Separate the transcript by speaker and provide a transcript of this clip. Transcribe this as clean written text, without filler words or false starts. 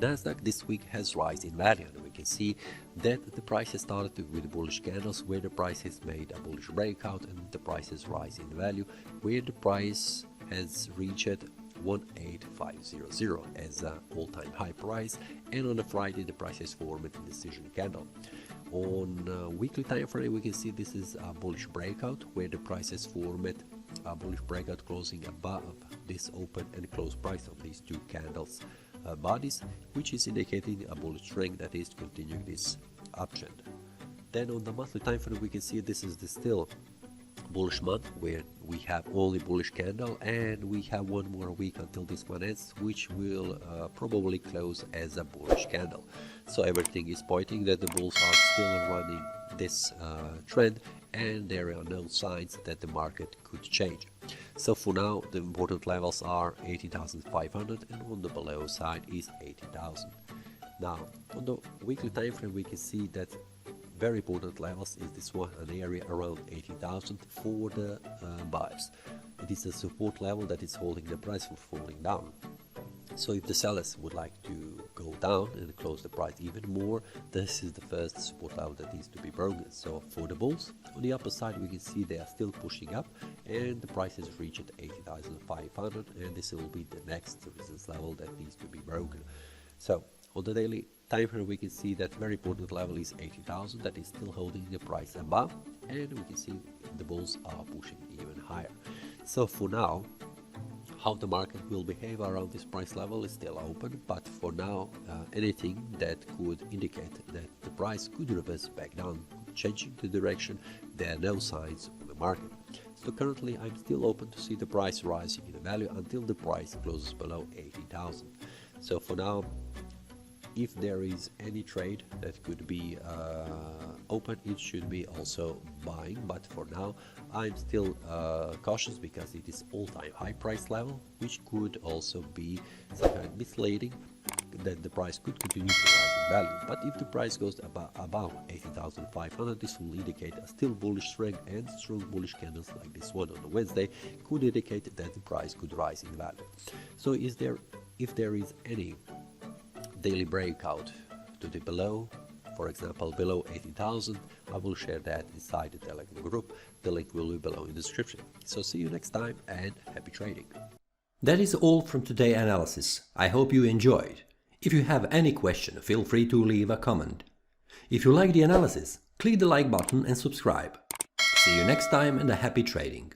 Speaker 1: NASDAQ this week has rise in value, and we can see that the price has started with bullish candles where the price has made a bullish breakout and the price has rise in value where the price has reached 18500 as an all-time high price, and on a Friday the price has formed a decision candle. On a weekly time frame we can see this is a bullish breakout where the price has formed a bullish breakout closing above this open and close price of these two candles bodies, which is indicating a bullish trend that is continuing this uptrend. Then on the monthly time frame we can see this is the still bullish month where we have only bullish candle, and we have one more week until this one ends, which will probably close as a bullish candle. So everything is pointing that the bulls are still running this trend, and there are no signs that the market could change. So for now the important levels are 18,500 and on the below side is 80,000. Now on the weekly time frame we can see that very important levels is this one, an area around 80,000 for the buyers. It is a support level that is holding the price from falling down. So if the sellers would like to go down and close the price even more, this is the first support level that needs to be broken. So for the bulls, on the upper side we can see they are still pushing up and the price has reached 80,500, and this will be the next resistance level that needs to be broken. So on the daily time frame we can see that very important level is 80,000 that is still holding the price above, and we can see the bulls are pushing even higher. So for now, how the market will behave around this price level is still open, but for now anything that could indicate that the price could reverse back down, changing the direction, there are no signs on the market. So currently I'm still open to see the price rising in value until the price closes below 80,000. So for now, if there is any trade that could be open, it should be also buying, but for now I'm still cautious because it is all-time high price level, which could also be some kind of misleading that the price could continue to rise in value. But if the price goes above 80,500, this will indicate a still bullish trend, and strong bullish candles like this one on a Wednesday could indicate that the price could rise in value. So if there is any daily breakout to the below, for example below 80,000, I will share that inside the Telegram group. The link will be below in the description. So see you next time and happy trading.
Speaker 2: That is all from today's analysis. I hope you enjoyed. If you have any question, feel free to leave a comment. If you like the analysis, click the like button and subscribe. See you next time and a happy trading.